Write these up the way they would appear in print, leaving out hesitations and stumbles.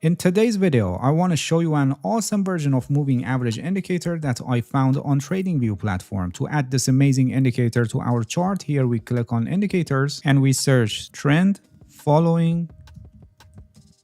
In today's video, I want to show you an awesome version of moving average indicator that I found on TradingView platform. To add this amazing indicator to our chart, here we click on indicators and we search trend following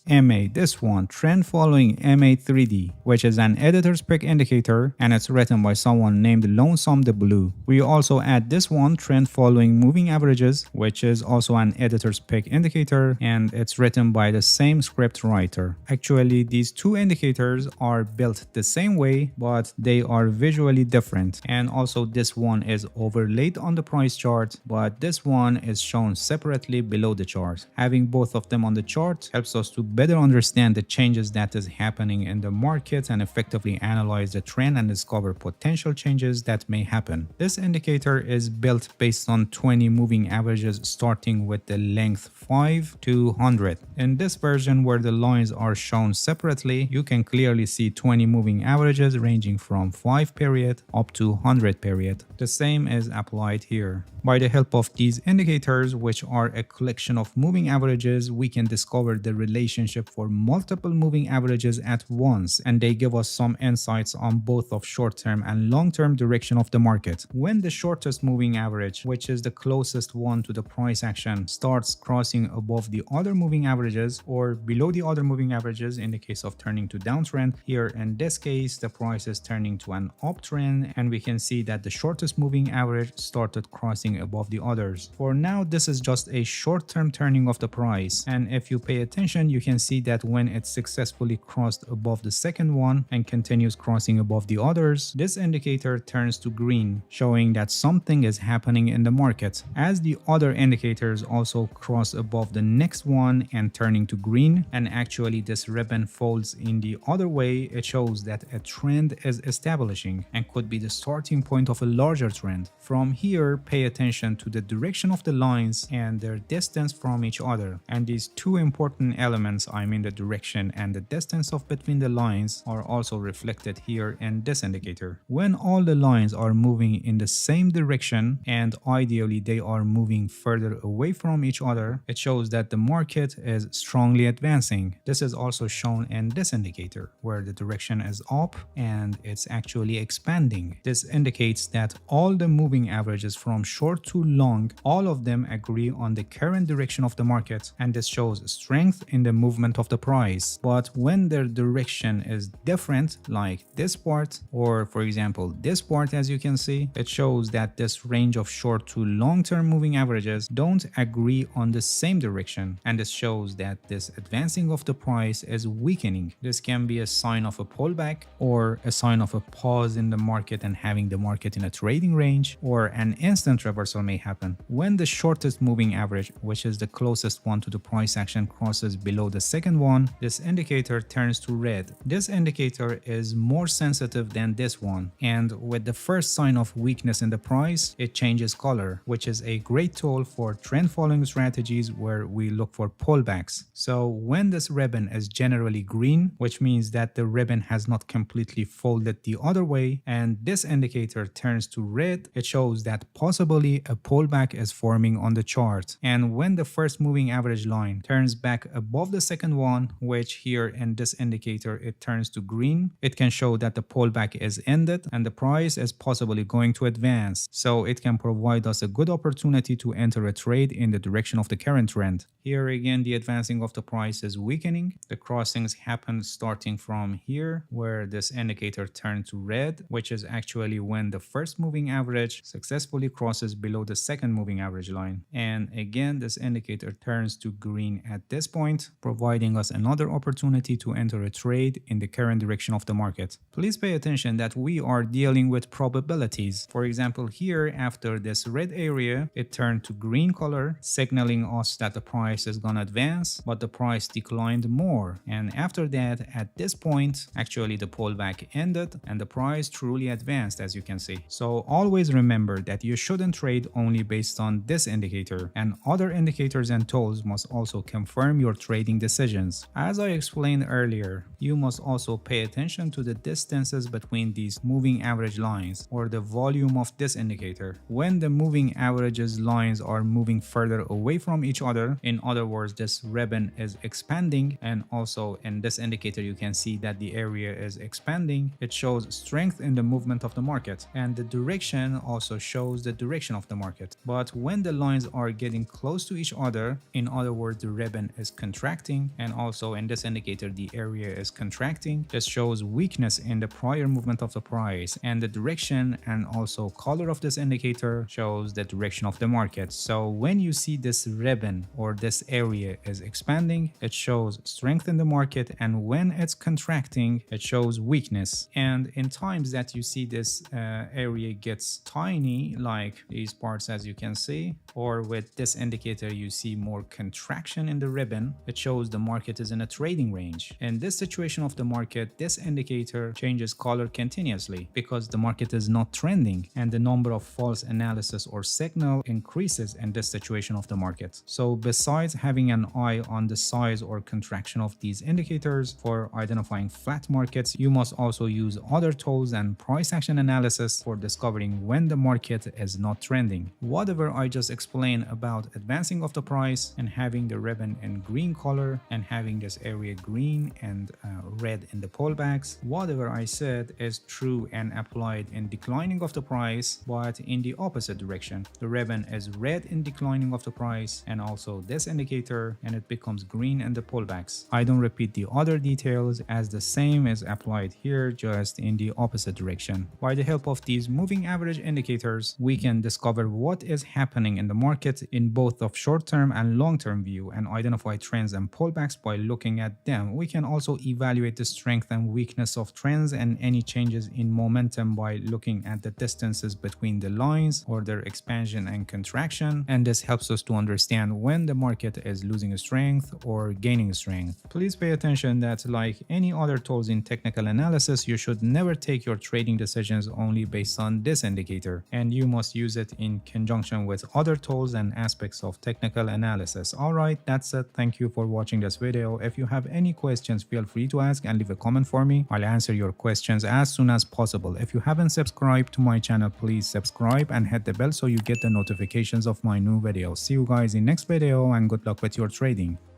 MA, this one, trend following MA 3D, which is an editor's pick indicator and it's written by someone named Lonesome the Blue. We also add this one, trend following moving averages, which is also an editor's pick indicator and it's written by the same script writer. Actually, these two indicators are built the same way, but they are visually different. And also this one is overlaid on the price chart, but this one is shown separately below the chart. Having both of them on the chart helps us to better understand the changes that is happening in the market and effectively analyze the trend and discover potential changes that may happen. This indicator is built based on 20 moving averages starting with the length 5 to 100. In this version where the lines are shown separately, you can clearly see 20 moving averages ranging from 5 period up to 100 period. The same is applied here. By the help of these indicators, which are a collection of moving averages, we can discover the relationship for multiple moving averages at once, and they give us some insights on both of short-term and long-term direction of the market. When the shortest moving average, which is the closest one to the price action, starts crossing above the other moving averages or below the other moving averages in the case of turning to downtrend, here in this case the price is turning to an uptrend and we can see that the shortest moving average started crossing above the others. For now, this is just a short-term turning of the price, and if you pay attention you can see that when it successfully crossed above the second one and continues crossing above the others, this indicator turns to green, showing that something is happening in the market. As the other indicators also cross above the next one and turning to green, and actually this ribbon folds in the other way, it shows that a trend is establishing and could be the starting point of a larger trend. From here, pay attention to the direction of the lines and their distance from each other. And these two important elements, I mean the direction and the distance of between the lines, are also reflected here in this indicator. When all the lines are moving in the same direction and ideally they are moving further away from each other, it shows that the market is strongly advancing. This is also shown in this indicator where the direction is up and it's actually expanding. This indicates that all the moving averages from short to long, all of them agree on the current direction of the market, and this shows strength in the movement of the price. But when their direction is different, like this part or for example this part, as you can see, it shows that this range of short to long-term moving averages don't agree on the same direction, and this shows that this advancing of the price is weakening. This can be a sign of a pullback or a sign of a pause in the market and having the market in a trading range, or an instant reversal may happen. When the shortest moving average, which is the closest one to the price action, crosses below the second one, this indicator turns to red. This indicator is more sensitive than this one, and with the first sign of weakness in the price, it changes color, which is a great tool for trend following strategies where we look for pullbacks. So when this ribbon is generally green, which means that the ribbon has not completely folded the other way, and this indicator turns to red, it shows that possibly a pullback is forming on the chart. And when the first moving average line turns back above the second one, which here in this indicator it turns to green, it can show that the pullback is ended and the price is possibly going to advance. So it can provide us a good opportunity to enter a trade in the direction of the current trend. Here again, the advancing of the price is weakening. The crossings happen starting from here where this indicator turned to red, which is actually when the first moving average successfully crosses below the second moving average line. And again, this indicator turns to green at this point, providing us another opportunity to enter a trade in the current direction of the market. Please pay attention that we are dealing with probabilities. For example, here after this red area, it turned to green color, signaling us that the price is gonna advance, but the price declined more. And after that, at this point, actually the pullback ended and the price truly advanced, as you can see. So always remember that you shouldn't trade only based on this indicator, and other indicators and tools must also confirm your trading decision. decisions. As I explained earlier, you must also pay attention to the distances between these moving average lines or the volume of this indicator. When the moving averages lines are moving further away from each other, in other words, this ribbon is expanding, and also in this indicator you can see that the area is expanding, it shows strength in the movement of the market, and the direction also shows the direction of the market. But when the lines are getting close to each other, in other words, the ribbon is contracting, and also in this indicator the area is contracting, this shows weakness in the prior movement of the price, and the direction and also color of this indicator shows the direction of the market. So when you see this ribbon or this area is expanding, it shows strength in the market, and when it's contracting, it shows weakness. And in times that you see this area gets tiny, like these parts as you can see, or with this indicator you see more contraction in the ribbon, it shows the market is in a trading range. In this situation of the market, this indicator changes color continuously because the market is not trending, and the number of false analysis or signal increases in this situation of the market. So besides having an eye on the size or contraction of these indicators for identifying flat markets, you must also use other tools and price action analysis for discovering when the market is not trending. Whatever I just explained about advancing of the price and having the ribbon in green color and having this area green and red in the pullbacks, whatever I said is true and applied in declining of the price, but in the opposite direction. The ribbon is red in declining of the price, and also this indicator, and it becomes green in the pullbacks. I don't repeat the other details, as the same is applied here, just in the opposite direction. By the help of these moving average indicators, we can discover what is happening in the market in both of short-term and long-term view, and identify trends and pullbacks by looking at them. We can also evaluate the strength and weakness of trends and any changes in momentum by looking at the distances between the lines or their expansion and contraction, and this helps us to understand when the market is losing strength or gaining strength. Please pay attention that, like any other tools in technical analysis, you should never take your trading decisions only based on this indicator, and you must use it in conjunction with other tools and aspects of technical analysis. Alright, that's it. Thank you for watching this video. If you have any questions, feel free to ask and leave a comment for me. I'll answer your questions as soon as possible. If you haven't subscribed to my channel, please subscribe and hit the bell so you get the notifications of my new videos. See you guys in next video, and good luck with your trading.